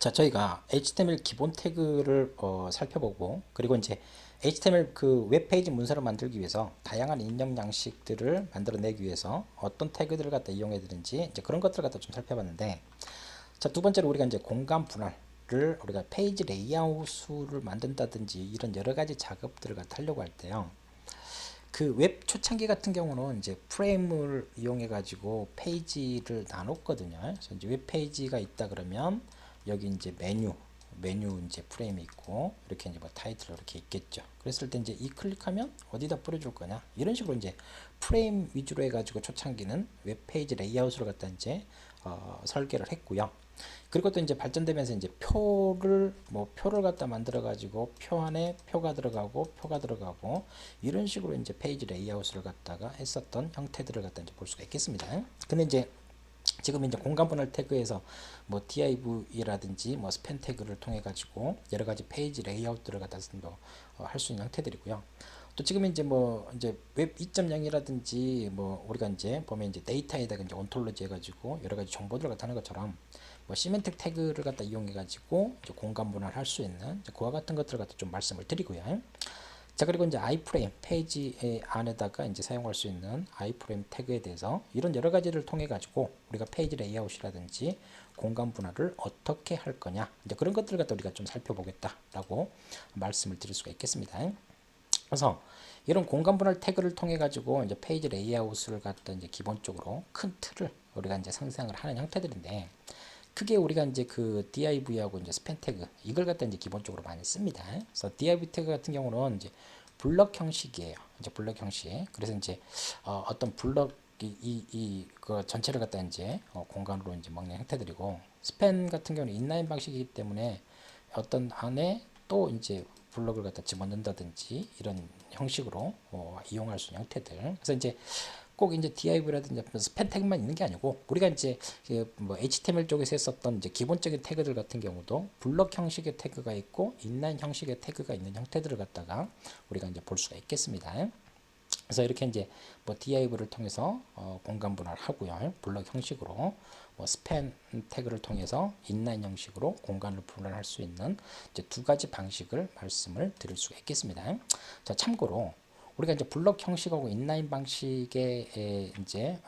자, 저희가 HTML 기본 태그를 살펴보고, 그리고 이제 HTML 그 웹페이지 문서를 만들기 위해서 다양한 입력 양식들을 만들어내기 위해서 어떤 태그들을 갖다 이용해야 되는지 이제 그런 것들을 갖다 좀 살펴봤는데, 자, 두 번째로 우리가 이제 공간 분할을 우리가 페이지 레이아웃을 만든다든지 이런 여러 가지 작업들을 갖다 하려고 할 때요. 그 웹 초창기 같은 경우는 이제 프레임을 이용해 가지고 페이지를 나눴거든요. 그래서 이제 웹 페이지가 있다 그러면 여기 이제 메뉴 이제 프레임이 있고 이렇게 이제 뭐 타이틀 이렇게 있겠죠. 그랬을 때 이제 이 클릭하면 어디다 뿌려줄 거냐 이런 식으로 이제 프레임 위주로 해가지고 초창기는 웹 페이지 레이아웃으로 갖다 이제 설계를 했고요. 그리고 또 이제 발전되면서 이제 표를 갖다 만들어 가지고 표 안에 표가 들어가고 이런 식으로 이제 페이지 레이아웃을 갖다가 했었던 형태들을 갖다 이제 볼 수가 있겠습니다. 근데 이제 지금 이제 공간 분할 태그에서 뭐 div라든지 뭐 스팬 태그를 통해 가지고 여러 가지 페이지 레이아웃들을 갖다 할 수 있는 형태들이고요. 또 지금 이제 뭐 이제 웹 2.0이라든지 뭐 우리가 이제 보면 이제 데이터에다가 이제 온톨로지 해가지고 여러 가지 정보들을 갖다 하는 것처럼 뭐 시멘틱 태그를 갖다 이용해 가지고 이제 공간 분할할 수 있는 그와 같은 것들을 갖다 좀 말씀을 드리고요. 자, 그리고 이제 아이프레임 페이지 안에다가 이제 사용할 수 있는 아이프레임 태그에 대해서 이런 여러 가지를 통해 가지고 우리가 페이지 레이아웃이라든지 공간 분할을 어떻게 할 거냐 이제 그런 것들을 갖다 우리가 좀 살펴보겠다라고 말씀을 드릴 수가 있겠습니다. 그래서 이런 공간 분할 태그를 통해 가지고 이제 페이지 레이아웃을 갖다 이제 기본적으로 큰 틀을 우리가 이제 상상을 하는 형태들인데, 크게 우리가 이제 그 div하고 이제 스팬 태그 이걸 갖다 이제 기본적으로 많이 씁니다. 그래서 div 태그 같은 경우는 이제 블럭 형식이에요. 이제 블럭 형식. 그래서 이제 어떤 블럭 그 전체를 갖다 이제 공간으로 이제 먹는 형태들이고, 스팬 같은 경우는 인라인 방식이기 때문에 어떤 안에 또 이제 블럭을 갖다 집어넣는다든지 이런 형식으로 이용할 수 있는 형태들. 그래서 이제 꼭 이제 div라든지 스팬 태그만 있는 게 아니고 우리가 이제 뭐 HTML 쪽에서 했었던 이제 기본적인 태그들 같은 경우도 블럭 형식의 태그가 있고 인라인 형식의 태그가 있는 형태들을 갖다가 우리가 이제 볼 수가 있겠습니다. 그래서 이렇게 이제 뭐 div를 통해서 공간 분할을 하고요. 블럭 형식으로 뭐 스팬 태그를 통해서 인라인 형식으로 공간을 분할할 수 있는 이제 두 가지 방식을 말씀을 드릴 수가 있겠습니다. 자, 참고로 우리가 이제 블럭 형식하고 인라인 방식의 이제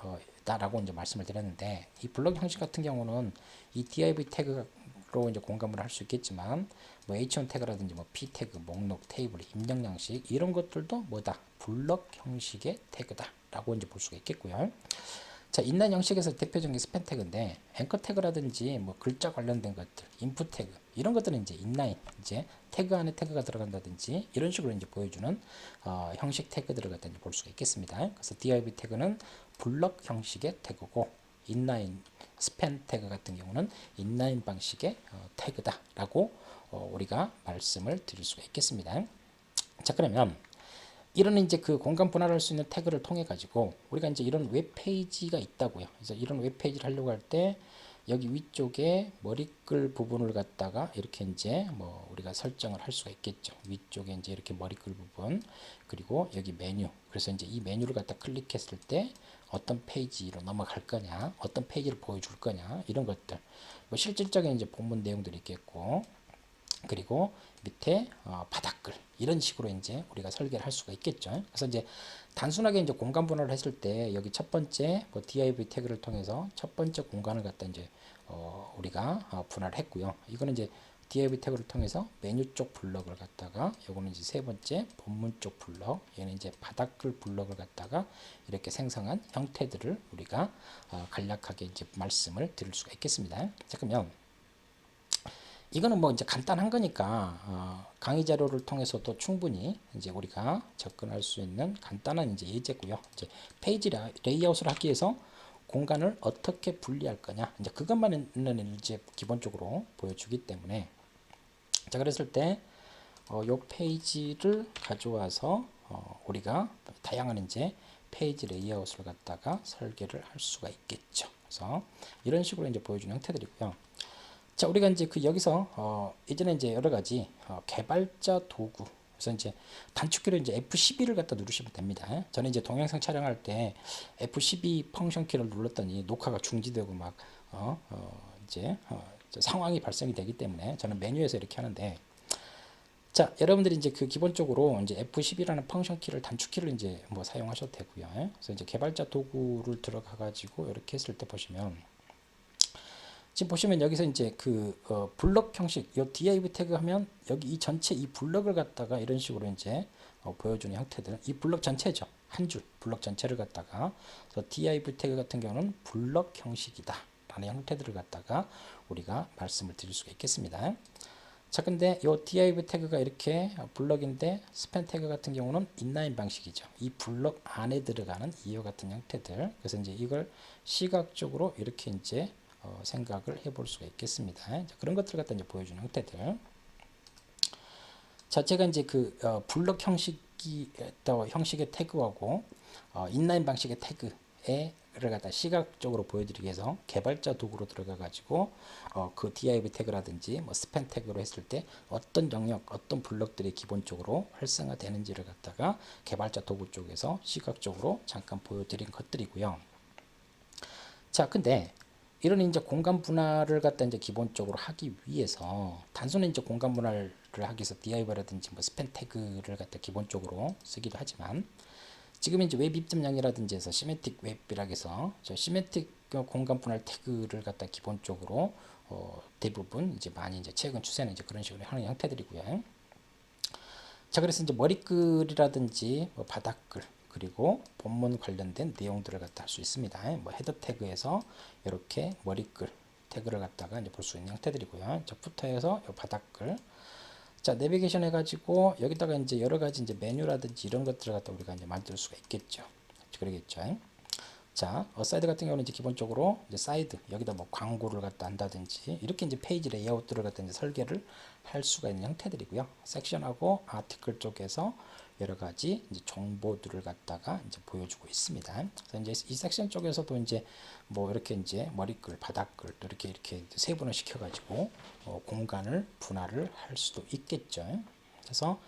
다라고 이제 말씀을 드렸는데, 이 블럭 형식 같은 경우는 이 div 태그로 이제 공감을 할 수 있겠지만 뭐 h1 태그라든지 뭐 p 태그, 목록, 테이블, 입력 양식 이런 것들도 뭐다 블럭 형식의 태그다라고 이제 볼 수가 있겠고요. 자, 인라인 형식에서 대표적인 게 스팬 태그인데, 앵커 태그라든지 뭐 글자 관련된 것들, 인풋 태그 이런 것들은 이제 인라인 이제 태그 안에 태그가 들어간다든지 이런 식으로 이제 보여주는 형식 태그들을 갖다 이제 볼 수가 있겠습니다. 그래서 div 태그는 블럭 형식의 태그고, 인라인 스팬 태그 같은 경우는 인라인 방식의 태그다라고 우리가 말씀을 드릴 수가 있겠습니다. 자, 그러면 이런 이제 그 공간 분할할 수 있는 태그를 통해 가지고 우리가 이제 이런 웹페이지가 있다고요. 그래서 이런 웹페이지를 하려고 할 때 여기 위쪽에 머리글 부분을 갖다가 이렇게 이제 뭐 우리가 설정을 할 수가 있겠죠. 위쪽에 이제 이렇게 머리글 부분, 그리고 여기 메뉴. 그래서 이제 이 메뉴를 갖다 클릭했을 때 어떤 페이지로 넘어갈 거냐, 어떤 페이지를 보여줄 거냐 이런 것들. 뭐 실질적인 이제 본문 내용들이 있겠고, 그리고 밑에 바닥글 이런 식으로 이제 우리가 설계를 할 수가 있겠죠. 그래서 이제 단순하게 이제 공간 분할을 했을 때 여기 첫 번째 뭐 div 태그를 통해서 첫 번째 공간을 갖다 이제 우리가 분할했고요. 이거는 이제 div 태그를 통해서 메뉴 쪽 블럭을 갖다가, 요거는 이제 세 번째 본문 쪽 블럭, 얘는 이제 바닥글 블럭을 갖다가 이렇게 생성한 형태들을 우리가 간략하게 이제 말씀을 드릴 수가 있겠습니다. 자, 그러면 이거는 뭐 이제 간단한 거니까 강의 자료를 통해서도 충분히 이제 우리가 접근할 수 있는 간단한 이제 예제고요. 이제 페이지 레이아웃을 하기 위해서 공간을 어떻게 분리할 거냐, 이제 그것만은 이제 기본적으로 보여주기 때문에, 자, 그랬을 때 요 페이지를 가져와서 우리가 다양한 이제 페이지 레이아웃을 갖다가 설계를 할 수가 있겠죠. 그래서 이런 식으로 이제 보여주는 형태들이고요. 자, 우리가 이제 그 여기서 이전에 이제 여러 가지 개발자 도구, 그래서 이제 단축키로 이제 F12를 갖다 누르시면 됩니다. 저는 이제 동영상 촬영할 때 F12 펑션 키를 눌렀더니 녹화가 중지되고 막 이제 상황이 발생이 되기 때문에 저는 메뉴에서 이렇게 하는데, 자, 여러분들이 이제 그 기본적으로 이제 F10이라는 펑션 키를 단축키를 이제 뭐 사용하셔도 되고요. 그래서 이제 개발자 도구를 들어가 가지고 이렇게 했을 때 보시면, 지금 보시면 여기서 이제 그 블럭 형식, 요 div 태그 하면 여기 이 전체 이 블럭을 갖다가 이런 식으로 이제 보여주는 형태들, 이 블럭 전체죠. 한 줄 블럭 전체를 갖다가, 그래서 div 태그 같은 경우는 블럭 형식이다 라는 형태들을 갖다가 우리가 말씀을 드릴 수가 있겠습니다. 자, 근데 요 div 태그가 이렇게 블럭인데 스팬 태그 같은 경우는 인라인 방식이죠. 이 블럭 안에 들어가는 이와 같은 형태들. 그래서 이제 이걸 시각적으로 이렇게 이제 생각을 해볼 수가 있겠습니다. 자, 그런 것들을 갖다 이제 보여주는 형태들. 자, 제가 이제 그 블럭 형식의 태그하고 인라인 방식의 태그를 갖다 시각적으로 보여드리기 위해서 개발자 도구로 들어가 가지고 그 div 태그라든지 뭐 스팬 태그로 했을 때 어떤 영역, 어떤 블럭들이 기본적으로 활성화되는지를 갖다가 개발자 도구 쪽에서 시각적으로 잠깐 보여드린 것들이고요. 자, 근데 이런 이제 공간 분할을 갖다 이제 기본적으로 하기 위해서, 단순히 이제 공간 분할을 하기 위해서 div라든지 뭐 스팬 태그를 갖다 기본적으로 쓰기도 하지만, 지금 이제 웹 2.0이라든지 해서 시메틱 웹이라고 해서 저 시메틱 공간 분할 태그를 갖다 기본적으로 대부분 이제 많이 이제 최근 추세는 이제 그런 식으로 하는 형태들이고요. 자, 그래서 이제 머리글이라든지 뭐 바닥글, 그리고 본문 관련된 내용들을 갖다 할 수 있습니다. 뭐 헤더 태그에서 이렇게 머리글 태그를 갖다가 이제 볼 수 있는 형태들이고요. 자, 푸터에서 바닥글. 자, 내비게이션 해가지고 여기다가 이제 여러 가지 이제 메뉴라든지 이런 것들을 갖다 우리가 이제 만들 수가 있겠죠. 그러겠죠. 자, 사이드 같은 경우는 이제 기본적으로 이제 사이드 여기다 뭐 광고를 갖다 한다든지 이렇게 이제 페이지 레이아웃들을 갖다 이제 설계를 할 수가 있는 형태들이고요. 섹션하고 아티클 쪽에서 여러 가지 이제 정보들을 갖다가 이제 보여주고 있습니다. 그래서 이제 이 섹션 쪽에서도 이제 뭐 이렇게 이제 머리글, 바닥글 이렇게 세분을 시켜가지고 공간을 분할을 할 수도 있겠죠. 그래서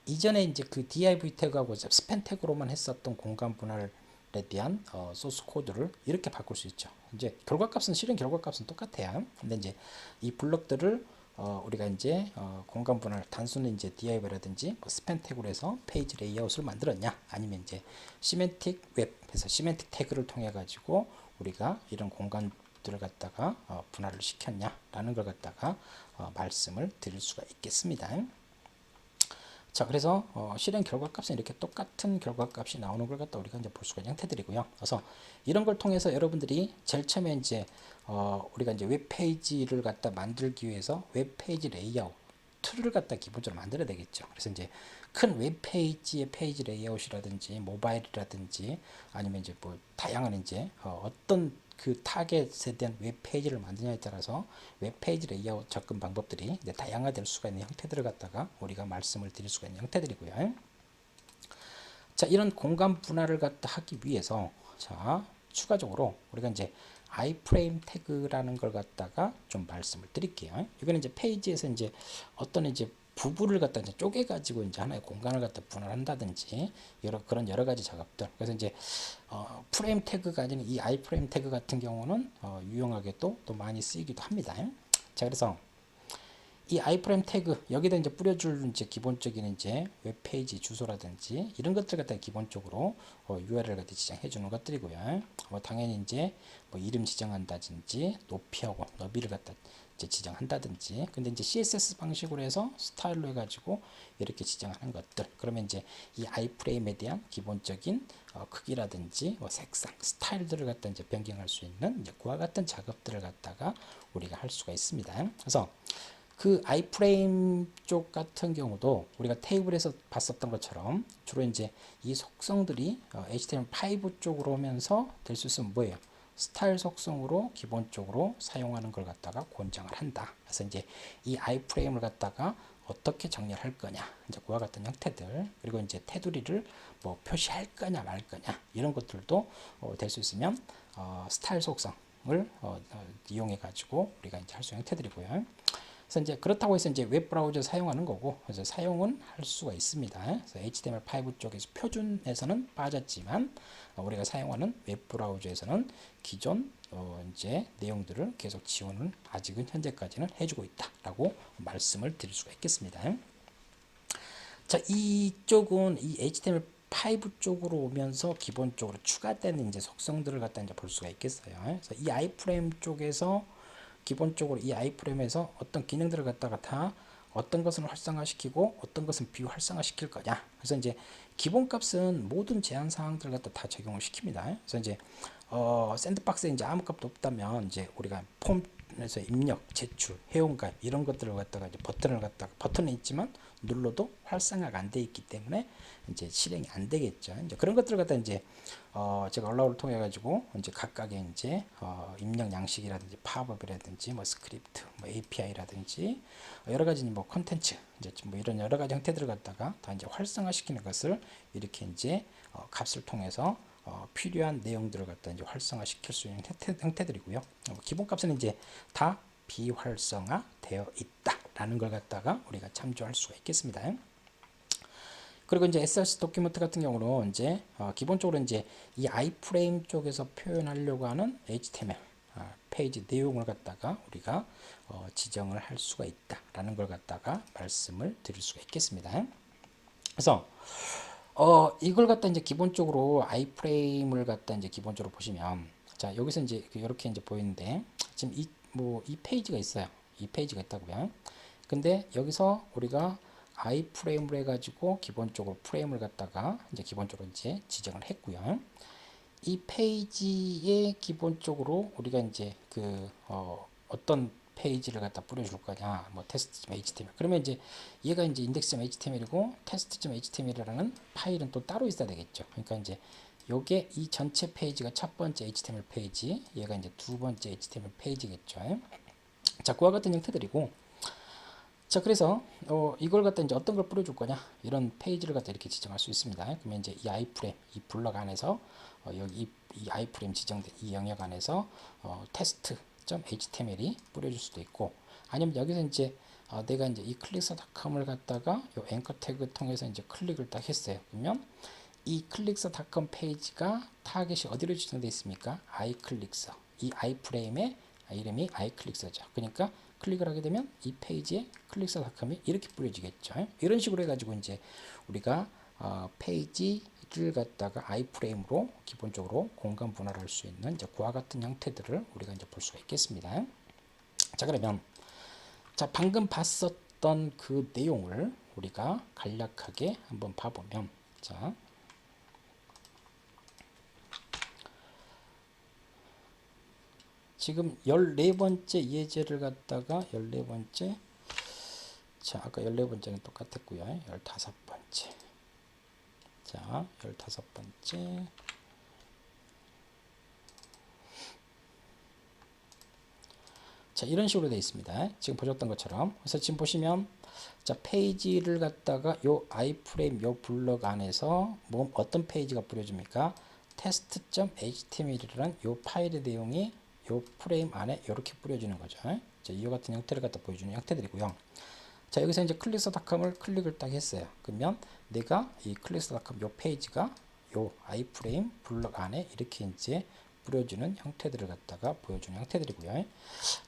이전에 이제 그 div 태그하고 스팬 태그로만 했었던 공간 분할에 대한 소스 코드를 이렇게 바꿀 수 있죠. 이제 결과값은 실행 결과값은 똑같아요. 근데 이제 이 블럭들을 우리가 이제 공간 분할 단순히 이제 div라든지 뭐 스팬 태그로 해서 페이지 레이아웃을 만들었냐, 아니면 이제 시멘틱 웹에서 시멘틱 태그를 통해 가지고 우리가 이런 공간들을 갖다가 분할을 시켰냐라는 걸 갖다가 말씀을 드릴 수가 있겠습니다. 자, 그래서 실행 결과값은 이렇게 똑같은 결과값이 나오는 걸 갖다 우리가 이제 볼 수가 있는 형태들이고요. 그래서 이런 걸 통해서 여러분들이 제일 처음에 이제 우리가 이제 웹페이지를 갖다 만들기 위해서 웹페이지 레이아웃 툴을 갖다 기본적으로 만들어야 되겠죠. 그래서 이제 큰 웹페이지의 페이지 레이아웃이라든지 모바일이라든지 아니면 이제 뭐 다양한 이제 어떤 그 타겟에 대한 웹페이지를 만드냐에 따라서 웹페이지 레이아웃 접근 방법들이 이제 다양화될 수가 있는 형태들을 갖다가 우리가 말씀을 드릴 수가 있는 형태들이고요. 자, 이런 공간 분할을 갖다 하기 위해서 자, 추가적으로 우리가 이제 iframe 태그라는 걸 갖다가 좀 말씀을 드릴게요. 이거는 이제 페이지에서 이제 어떤 이제 부분을 갖다 이제 쪼개 가지고 이제 하나의 공간을 갖다 분할한다든지 그런 여러 가지 작업들. 그래서 이제 프레임 태그가 아닌 이 iframe 태그 같은 경우는 유용하게 또 많이 쓰이기도 합니다. 자, 그래서 이 iframe 태그 여기다 이제 뿌려줄 이제 기본적인 이제 웹페이지 주소라든지 이런 것들 갖다 기본적으로 URL 갖다 지정해 주는 것들이고요. 당연히 이제 뭐 이름 지정한다든지 높이하고 너비를 갖다 이제 지정한다든지, 근데 이제 CSS 방식으로 해서 스타일로 해가지고 이렇게 지정하는 것들. 그러면 이제 이 iframe에 대한 기본적인 크기라든지 색상, 스타일들을 갖다 이제 변경할 수 있는 이제 그와 같은 작업들을 갖다가 우리가 할 수가 있습니다. 그래서 그 iframe 쪽 같은 경우도 우리가 테이블에서 봤었던 것처럼 주로 이제 이 속성들이 HTML5 쪽으로 오면서 될 수 있으면 뭐예요? 스타일 속성으로 기본적으로 사용하는 걸 갖다가 권장을 한다. 그래서 이제 이 iframe을 갖다가 어떻게 정리를 할 거냐, 이제 그와 같은 형태들, 그리고 이제 테두리를 뭐 표시할 거냐 말 거냐 이런 것들도 될 수 있으면 스타일 속성을 이용해 가지고 우리가 이제 할 수 있는 형태들이고요. 그래서 이제 그렇다고 해서 이제 웹 브라우저 사용하는 거고, 그래서 사용은 할 수가 있습니다. 그래서 HTML5 쪽에서 표준에서는 빠졌지만 우리가 사용하는 웹 브라우저에서는 기존 이제 내용들을 계속 지원을 아직은 현재까지는 해주고 있다라고 말씀을 드릴 수가 있겠습니다. 자, 이쪽은 이 HTML5 쪽으로 오면서 기본적으로 추가되는 이제 속성들을 갖다 이제 볼 수가 있겠어요. 그래서 이 아이프레임 쪽에서 기본적으로 이 아이프레임에서 어떤 기능들을 갖다가 다 어떤 것은 활성화시키고 어떤 것은 비활성화시킬 거냐. 그래서 이제 기본값은 모든 제한 사항들을 갖다 다 적용을 시킵니다. 그래서 이제 샌드박스에 이제 아무 값도 없다면 이제 우리가 폼에서 입력, 제출, 회원가입 이런 것들을 갖다가 이제 버튼은 있지만 눌러도 활성화가 안 돼 있기 때문에 이제 실행이 안 되겠죠. 이제 그런 것들을 갖다 이제 제가 얼라우를 통해 가지고 이제 각각의 이제 입력 양식이라든지 팝업이라든지 뭐 스크립트, 뭐 API라든지 여러 가지 뭐 콘텐츠 이제 뭐 이런 여러 가지 형태들을 갖다가 다 이제 활성화시키는 것을 이렇게 이제 값을 통해서 필요한 내용들을 갖다 이제 활성화시킬 수 있는 형태들이고요. 기본 값은 이제 다 비활성화 되어 있다라는 걸 갖다가 우리가 참조할 수가 있겠습니다. 그리고 이제 SRC 도큐멘트 같은 경우는 이제 기본적으로 이제 이 아이프레임 쪽에서 표현하려고 하는 HTML 페이지 내용을 갖다가 우리가 지정을 할 수가 있다라는 걸 갖다가 말씀을 드릴 수가 있겠습니다. 그래서 이걸 갖다 이제 기본적으로 아이프레임을 갖다 이제 기본적으로 보시면 자 여기서 이제 이렇게 이제 보이는데 지금 이 페이지가 있어요. 이 페이지가 있다고요. 근데 여기서 우리가 아이프레임을 해가지고 기본적으로 프레임을 갖다가 이제 기본적으로 이제 지정을 했고요. 이 페이지에 기본적으로 우리가 이제 어떤 페이지를 갖다 뿌려줄 거냐, 뭐 test.html. 그러면 이제 얘가 이제 index.html이고 test.html이라는 파일은 또 따로 있어야 되겠죠. 그러니까 이제 요게 이 전체 페이지가 첫 번째 HTML 페이지, 얘가 이제 두 번째 HTML 페이지겠죠. 자, 그와 같은 형태들이고, 자, 그래서 이걸 갖다 이제 어떤 걸 뿌려줄 거냐, 이런 페이지를 갖다 이렇게 지정할 수 있습니다. 그러면 이제 이 아이프레임, 이 블럭 안에서 여기 이 아이프레임 지정된 이 영역 안에서 test.html이 뿌려줄 수도 있고, 아니면 여기서 이제 내가 이제 이 클릭서.com을 갖다가 요 앵커 태그 통해서 이제 클릭을 딱 했어요. 그러면 이 클릭서.com 페이지가 타겟이 어디로 지정되어 있습니까? iClick서. 이 아이프레임의 이름이 iClick서죠. 그러니까 클릭을 하게 되면 이 페이지에 클릭서.com이 이렇게 뿌려지겠죠. 이런 식으로 해가지고 이제 우리가 페이지를 갖다가 아이프레임으로 기본적으로 공간 분할을 할 수 있는 이제 그와 같은 형태들을 우리가 이제 볼 수가 있겠습니다. 자, 그러면 자 방금 봤었던 그 내용을 우리가 간략하게 한번 봐보면 자. 지금 14번째 예제를 갖다가 14번째 자 아까 14번째는 똑같았고요. 15번째 자 15번째 자 이런 식으로 되어 있습니다. 지금 보셨던 것처럼. 그래서 지금 보시면 자 페이지를 갖다가 요 아이프레임 요 블럭 안에서 뭐 어떤 페이지가 뿌려집니까? test.html이라는 요 파일의 내용이 요 프레임 안에 이렇게 뿌려지는 거죠. 자, 이와 같은 형태를 갖다 보여주는 형태들이고요. 자, 여기서 이제 클릭서.com을 클릭을 딱 했어요. 그러면 내가 이 클릭서.com 요 페이지가 요 아이프레임 블럭 안에 이렇게 이제 뿌려주는 형태들을 갖다가 보여주는 형태들이고요.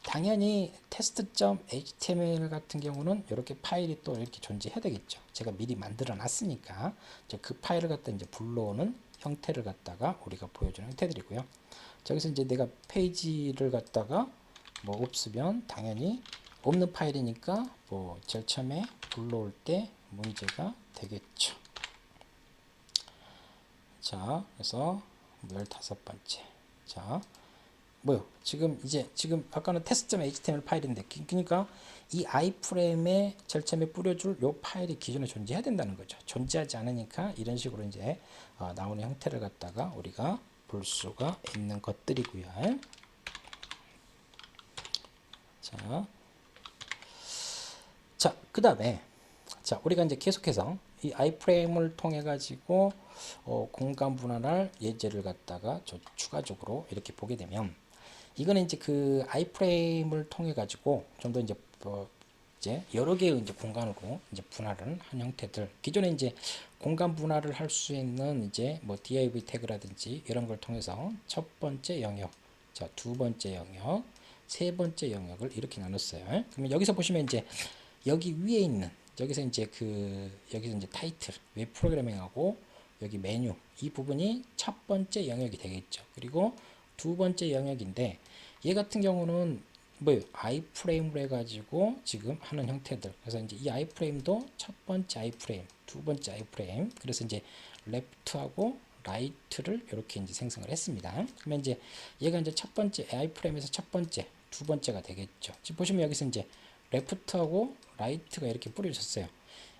당연히 test.html 같은 경우는 이렇게 파일이 또 이렇게 존재해야 되겠죠. 제가 미리 만들어 놨으니까 그 파일을 갖다 이제 불러오는 형태를 갖다가 우리가 보여주는 형태들이고요. 여기서 이제 내가 페이지를 갖다가 뭐 없으면 당연히 없는 파일이니까 뭐 제일 처음에 불러올 때 문제가 되겠죠. 자, 그래서 15번째. 자, 뭐요? 지금 아까는 test.html 파일인데, 그러니까 이 아이프레임에 제일 처음에 뿌려줄 요 파일이 기존에 존재해야 된다는 거죠. 존재하지 않으니까 이런 식으로 이제 나오는 형태를 갖다가 우리가 볼 수가 있는 것들이고요. 자, 그 다음에 자 우리가 이제 계속해서 이 아이프레임을 통해 가지고 공간 분할할 예제를 갖다가 추가적으로 이렇게 보게 되면 이거는 이제 그 아이프레임을 통해 가지고 좀 더 이제 여러 개의 이제 공간으로 이제 분할을 한 형태들. 기존에 이제 공간 분할을 할 수 있는 이제 뭐 div 태그라든지 이런 걸 통해서 첫 번째 영역 자, 두 번째 영역, 세 번째 영역을 이렇게 나눴어요. 그러면 여기서 보시면 이제 여기 위에 있는 여기서 이제 여기서 이제 타이틀, 웹 프로그래밍하고 여기 메뉴 이 부분이 첫 번째 영역이 되겠죠. 그리고 두 번째 영역인데 얘 같은 경우는 뭐예요? 아이프레임으로 해가지고 지금 하는 형태들. 그래서 이제 이 아이프레임도 첫 번째 아이프레임, 두 번째 아이프레임. 그래서 이제 레프트하고 라이트를 이렇게 이제 생성을 했습니다. 그러면 이제 얘가 이제 첫 번째 아이프레임에서 첫 번째, 두 번째가 되겠죠. 지금 보시면 여기서 이제 레프트하고 라이트가 이렇게 뿌려졌어요.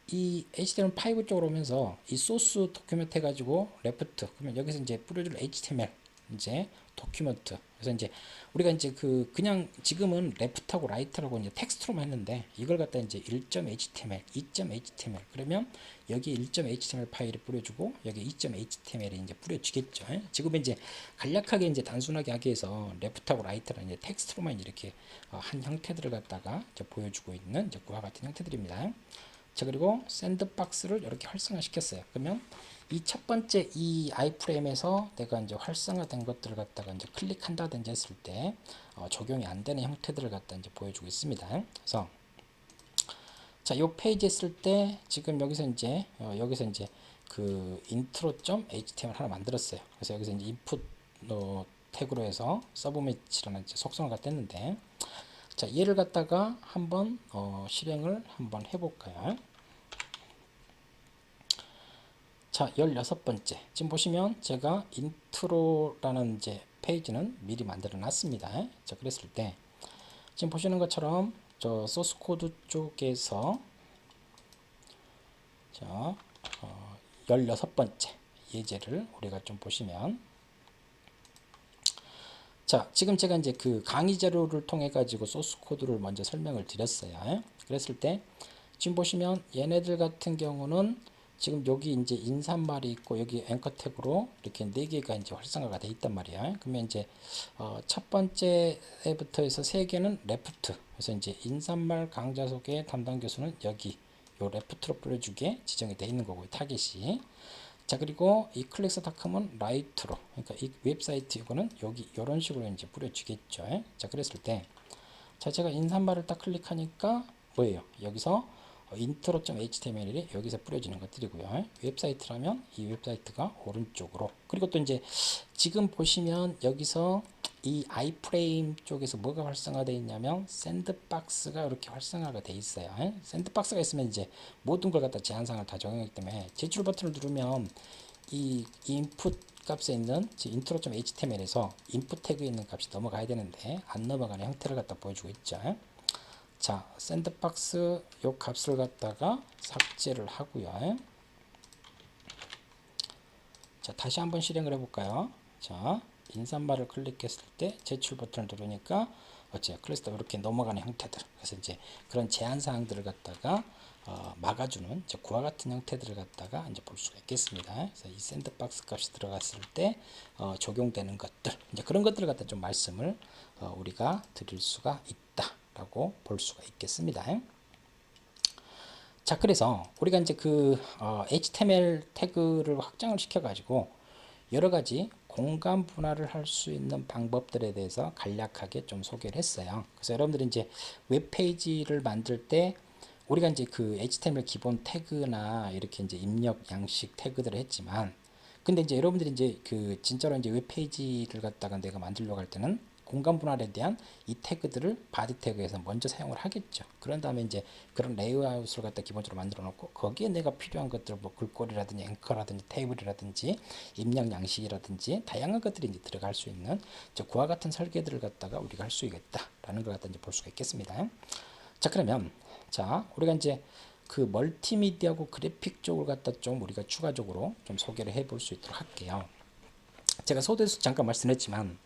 이 HTML5 쪽으로 오면서 이 소스 도큐멘트 해가지고 레프트 그러면 여기서 이제 뿌려줄 HTML 이제 도큐멘트. 그래서 이제 우리가 이제 그냥 지금은 레프트하고 라이트라고 이제 텍스트로만 했는데 이걸 갖다 이제 1.html, 2.html 그러면 여기 1.html 파일을 뿌려주고 여기 2.html이 이제 뿌려지겠죠. 지금 이제 간략하게 이제 단순하게 하기 위해서 레프트하고 라이트라는 이제 텍스트로만 이렇게 한 형태들을 갖다가 이제 보여주고 있는 이제 그와 같은 형태들입니다. 자, 그리고 샌드박스를 이렇게 활성화 시켰어요. 그러면 이 첫 번째 이 아이프레임에서 내가 이제 활성화된 것들을 갖다가 이제 클릭한다든지 했을 때 적용이 안 되는 형태들을 갖다 이제 보여주고 있습니다. 그래서 자, 요 페이지 했을 때 지금 여기서 이제 그 intro.html 하나 만들었어요. 그래서 여기서 이제 input 태그로 해서 서브밋이라는 속성을 갖다 했는데 자, 얘를 갖다가 한번 실행을 한번 해볼까요? 자, 16번째. 지금 보시면 제가 인트로라는 이제 페이지는 미리 만들어 놨습니다. 자, 그랬을 때 지금 보시는 것처럼 저 소스 코드 쪽에서 자, 16번째 예제를 우리가 좀 보시면 자, 지금 제가 이제 그 강의 자료를 통해 가지고 소스 코드를 먼저 설명을 드렸어요. 그랬을 때 지금 보시면 얘네들 같은 경우는 지금 여기 이제 인사말이 있고 여기 앵커 태그로 이렇게 4개가 이제 활성화가 돼 있단 말이야. 그러면 이제 첫 번째부터 해서 3개는 레프트. 그래서 이제 인사말 강좌 소개 담당 교수는 여기 요 레프트로 뿌려주게 지정이 돼 있는 거고 타겟이. 자, 그리고 이 클릭스닷컴은 라이트로, 그러니까 이 웹사이트 이거는 여기 이런 식으로 이제 뿌려주겠죠. 자, 그랬을 때, 자, 제가 인사말을 딱 클릭하니까 뭐예요? 여기서 intro.html이 여기서 뿌려지는 것들이고요. 웹사이트라면 이 웹사이트가 오른쪽으로. 그리고 또 이제 지금 보시면 여기서 이 아이프레임 쪽에서 뭐가 활성화되어 있냐면 샌드박스가 이렇게 활성화가 되어 있어요. 샌드박스가 있으면 이제 모든 걸 갖다 제한사항을 다 적용하기 때문에 제출 버튼을 누르면 이 인풋 값에 있는 intro.html에서 인풋 태그에 있는 값이 넘어가야 되는데 안 넘어가는 형태를 갖다 보여주고 있죠. 자, 샌드박스 요 값을 갖다가 삭제를 하고요. 자, 다시 한번 실행을 해볼까요? 자, 인사말을 클릭했을 때 제출 버튼을 누르니까 어째 클래스가 이렇게 넘어가는 형태들. 그래서 이제 그런 제한 사항들을 갖다가 막아주는 이제 그와 같은 형태들을 갖다가 이제 볼 수가 있겠습니다. 그래서 이 샌드박스 값이 들어갔을 때 적용되는 것들, 이제 그런 것들을 갖다 좀 말씀을 우리가 드릴 수가 있다라고 볼 수가 있겠습니다. 자, 그래서 우리가 이제 HTML 태그를 확장을 시켜가지고 여러 가지 공간 분할을 할 수 있는 방법들에 대해서 간략하게 좀 소개를 했어요. 그래서 여러분들이 이제 웹페이지를 만들 때 우리가 이제 그 HTML 기본 태그나 이렇게 이제 입력 양식 태그들을 했지만 근데 이제 여러분들이 이제 진짜로 이제 웹페이지를 갖다가 내가 만들려고 할 때는 공간 분할에 대한 이 태그들을 바디 태그에서 먼저 사용을 하겠죠. 그런 다음에 이제 그런 레이아웃을 갖다 기본적으로 만들어 놓고 거기에 내가 필요한 것들 뭐 글꼴이라든지 앵커라든지 테이블이라든지 입력 양식이라든지 다양한 것들이 이제 들어갈 수 있는 그와 같은 설계들을 갖다가 우리가 할 수 있겠다라는 걸 갖다 이제 볼 수가 있겠습니다. 자, 그러면 자, 우리가 이제 그 멀티미디어하고 그래픽 쪽을 갖다 좀 우리가 추가적으로 좀 소개를 해볼 수 있도록 할게요. 제가 서두에서 잠깐 말씀했지만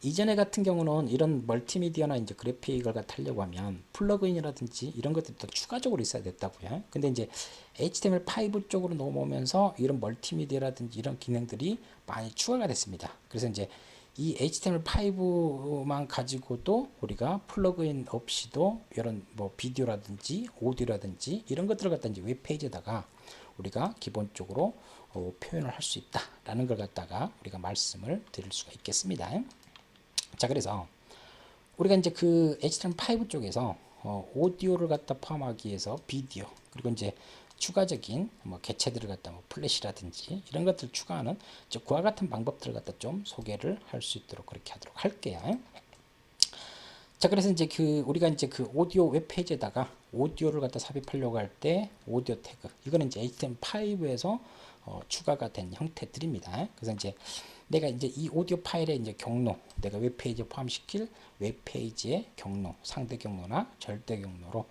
이전에 같은 경우는 이런 멀티미디어나 이제 그래픽을 하려고 하면 플러그인이라든지 이런 것들이 더 추가적으로 있어야 됐다고요. 근데 이제 HTML5 쪽으로 넘어오면서 이런 멀티미디어라든지 이런 기능들이 많이 추가가 됐습니다. 그래서 이제 이 HTML5만 가지고도 우리가 플러그인 없이도 이런 뭐 비디오라든지 오디오라든지 이런 것들을 갖다 이제 웹페이지에다가 우리가 기본적으로 표현을 할 수 있다라는 걸 갖다가 우리가 말씀을 드릴 수가 있겠습니다. 자, 그래서 우리가 이제 그 HTML5 쪽에서 오디오를 갖다 포함하기 위해서 비디오, 그리고 이제 추가적인 뭐 개체들을 갖다 뭐 플래시라든지 이런 것들을 추가하는 그와 같은 방법들을 갖다 좀 소개를 할 수 있도록 그렇게 하도록 할게요. 자, 그래서 이제 그 우리가 이제 그 오디오 웹페이지에다가 오디오를 갖다 삽입하려고 할 때 오디오 태그, 이거는 이제 HTML5에서 추가가 된 형태들입니다. 그래서 이제 내가 이제 이 오디오 파일의 이제 경로, 내가 웹페이지에 포함시킬 웹페이지의 경로, 상대 경로나 절대 경로로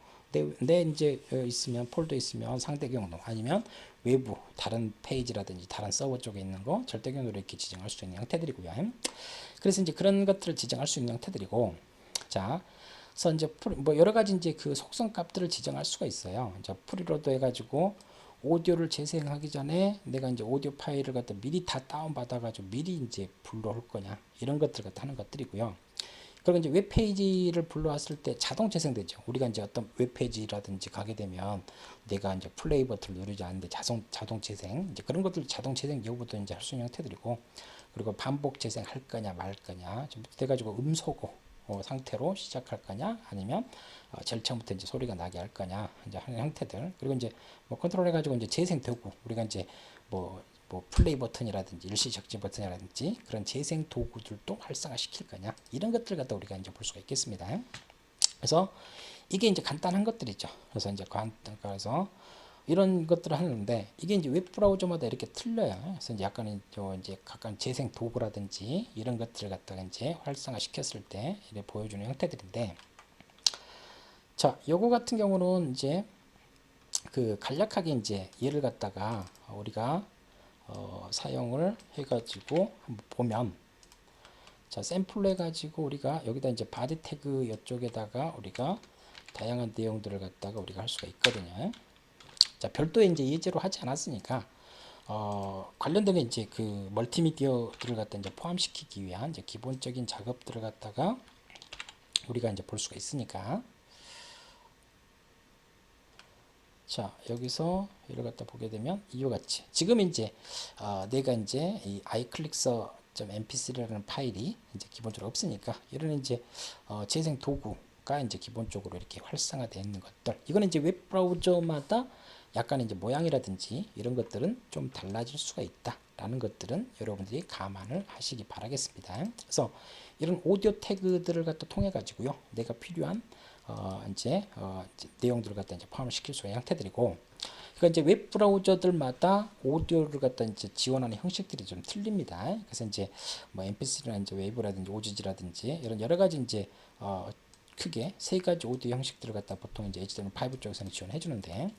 내 이제 있으면 폴더 있으면 상대 경로, 아니면 외부 다른 페이지라든지 다른 서버 쪽에 있는 거 절대 경로로 이렇게 지정할 수 있는 형태들이고요. 그래서 이제 그런 것들을 지정할 수 있는 형태들이고, 자, 그래서 이제 뭐 여러 가지 이제 그 속성 값들을 지정할 수가 있어요. 이제 프리로드 해가지고 오디오를 재생하기 전에 내가 이제 오디오 파일을 갖다 미리 다 다운 받아가지고 미리 이제 불러올 거냐, 이런 것들 갖다 하는 것들이고요. 그리고 이제 웹페이지를 불러왔을 때 자동 재생되죠. 우리가 이제 어떤 웹페이지라든지 가게 되면 내가 이제 플레이 버튼을 누르지 않는데 자동 재생, 이제 그런 것들 자동 재생 여부도 이제 할 수 있는 형태들이고, 그리고 반복 재생할 거냐 말 거냐, 좀 돼가지고 음소거 상태로 시작할 거냐, 아니면 제일 처음부터 이제 소리가 나게 할 거냐, 이제 하는 형태들. 그리고 이제 뭐 컨트롤 해가지고 이제 재생되고, 우리가 이제 뭐 플레이 버튼이라든지 일시 적지 버튼이라든지 그런 재생 도구들도 활성화 시킬 거냐, 이런 것들 갖다 우리가 이제 볼 수가 있겠습니다. 그래서 이게 이제 간단한 것들이죠. 그래서 이제 그래서 이런 것들을 하는데, 이게 이제 웹 브라우저마다 이렇게 틀려요. 그래서 이제 약간 이제 각각 재생 도구라든지 이런 것들을 갖다가 이제 활성화 시켰을 때 이렇게 보여주는 형태들인데, 자, 요거 같은 경우는 이제 그 간략하게 이제 얘를 갖다가 우리가 사용을 해가지고 한번 보면, 자, 샘플로 해가지고 우리가 여기다 이제 바디 태그 이쪽에다가 우리가 다양한 내용들을 갖다가 우리가 할 수가 있거든요. 자, 별도의 이제 예제로 하지 않았으니까 관련된 이제 그 멀티미디어들을 갖다 이제 포함시키기 위한 이제 기본적인 작업들을 갖다가 우리가 이제 볼 수가 있으니까, 자, 여기서 이를 갖다 보게 되면 이와 같이 지금 이제 내가 이제 이 iClickser.mp3라는 파일이 이제 기본적으로 없으니까, 이런 이제 재생 도구가 이제 기본적으로 이렇게 활성화되어 있는 것들, 이거는 이제 웹 브라우저마다 약간 이제 모양이라든지 이런 것들은 좀 달라질 수가 있다라는 것들은 여러분들이 감안을 하시기 바라겠습니다. 그래서 이런 오디오 태그들을 갖다 통해 가지고요, 내가 필요한 이제 내용들을 갖다 이제 포함을 시킬 수 있는 형태들이고, 그러니까 이제 웹 브라우저들마다 오디오를 갖다 이제 지원하는 형식들이 좀 틀립니다. 그래서 이제 뭐 MP3나 이제 웨이브라든지 OGG라든지 이런 여러 가지 이제 크게 세 가지 오디오 형식들을 갖다 보통 이제 HTML5 쪽에서는 지원해 주는데,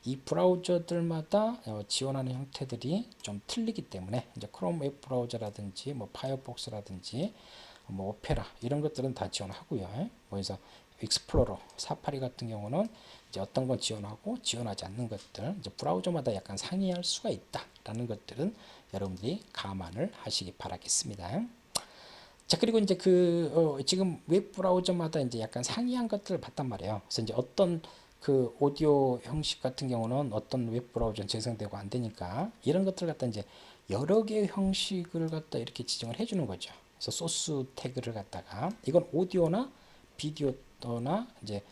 이 브라우저들마다 지원하는 형태들이 좀 틀리기 때문에 이제 크롬 웹 브라우저라든지 뭐 파이어폭스라든지 뭐 오페라 이런 것들은 다 지원하고요. 뭐 그래서 익스플로러, 사파리 같은 경우는 이제 어떤 건 지원하고 지원하지 않는 것들, 이제 브라우저마다 약간 상이할 수가 있다라는 것들은 여러분들이 감안을 하시기 바라겠습니다. 자, 그리고 이제 지금 웹 브라우저마다 이제 약간 상이한 것들을 봤단 말이에요. 그래서 이제 어떤 그 오디오 형식 같은 경우는 어떤 웹 브라우저는 재생되고 안 되니까, 이런 것들을 갖다 이제 여러 개의 형식을 갖다 이렇게 지정을 해주는 거죠. 그래서 소스 태그를 갖다가, 이건 오디오나 비디오나 이제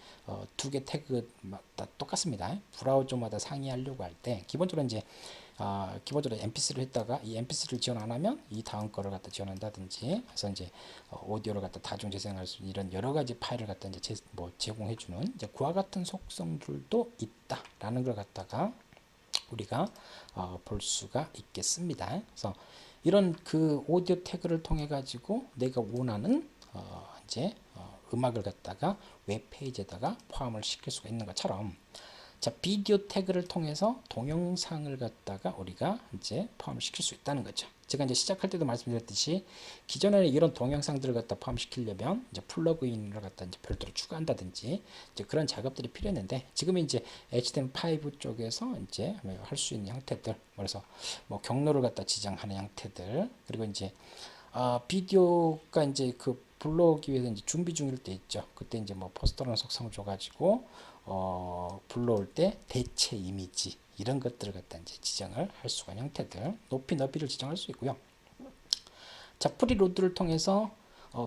두 개 태그 다 똑같습니다. 브라우저마다 상이하려고 할 때 기본적으로 이제 기본적으로 MP3를 했다가 이 MP3를 지원 안 하면 이 다음 거를 갖다 지원한다든지, 그래서 이제 오디오를 갖다 다중 재생할 수 있는 이런 여러 가지 파일을 갖다 이제 제공해 주는 이제 그와 같은 속성들도 있다라는 걸 갖다가 우리가 볼 수가 있겠습니다. 그래서 이런 그 오디오 태그를 통해 가지고 내가 원하는 이제 음악을 갖다가 웹페이지에다가 포함을 시킬 수가 있는 것처럼, 자, 비디오 태그를 통해서 동영상을 갖다가 우리가 이제 포함을 시킬 수 있다는 거죠. 제가 이제 시작할 때도 말씀드렸듯이 기존에는 이런 동영상들을 갖다 포함시키려면 이제 플러그인을 갖다 이제 별도로 추가한다든지 이제 그런 작업들이 필요했는데, 지금 이제 HTML5 쪽에서 이제 할 수 있는 형태들, 그래서 뭐 경로를 갖다 지정하는 형태들, 그리고 이제 비디오가 이제 그 불러오기 위해서 이제 준비 중일 때 있죠. 그때 이제 뭐 포스터라는 속성을 줘가지고 불러올 때 대체 이미지 이런 것들을 갖다 이제 지정을 할 수가 있는 형태들, 높이 너비를 지정할 수 있고요. 자, 프리로드를 통해서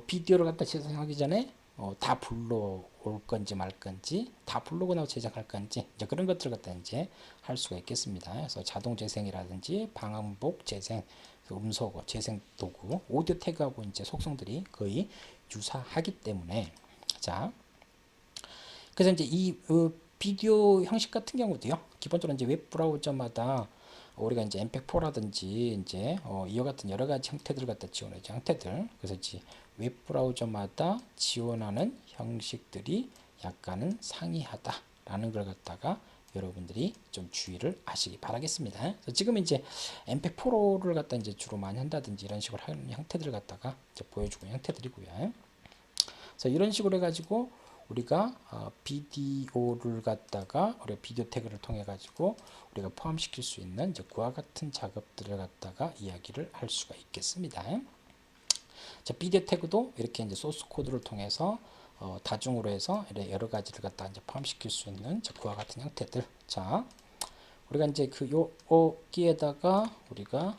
비디오를 갖다 제작하기 전에 다 불러올 건지 말 건지, 다 불러고 나서 제작할 건지, 이제 그런 것들을 갖다 이제 할 수가 있겠습니다. 그래서 자동 재생이라든지 방음복 재생, 그 음소거 재생 도구, 오디오 태그하고 이제 속성들이 거의 유사하기 때문에, 자, 그래서 이제 이 비디오 형식 같은 경우도요, 기본적으로 이제 웹 브라우저마다 우리가 이제 엠팩4라든지 이제 이와 같은 여러 가지 형태들 갖다 지원하는 형태들, 그래서 이제 웹 브라우저마다 지원하는 형식들이 약간은 상이하다라는 걸 갖다가 여러분들이 좀 주의를 하시기 바라겠습니다. 그래서 지금 이제 엠팩4를 갖다 이제 주로 많이 한다든지 이런 식으로 하는 형태들을 갖다가 이제 보여주고 있는 형태들이고요. 그래서 이런 식으로 해가지고 우리가 비디오를 갖다가 우리가 비디오 태그를 통해 가지고 우리가 포함시킬 수 있는 이제 그와 같은 작업들을 갖다가 이야기를 할 수가 있겠습니다. 자, 비디오 태그도 이렇게 이제 소스 코드를 통해서 다중으로 해서 여러 가지를 갖다 이제 포함시킬 수 있는 그와 같은 형태들. 자, 우리가 이제 그 여기에다가 우리가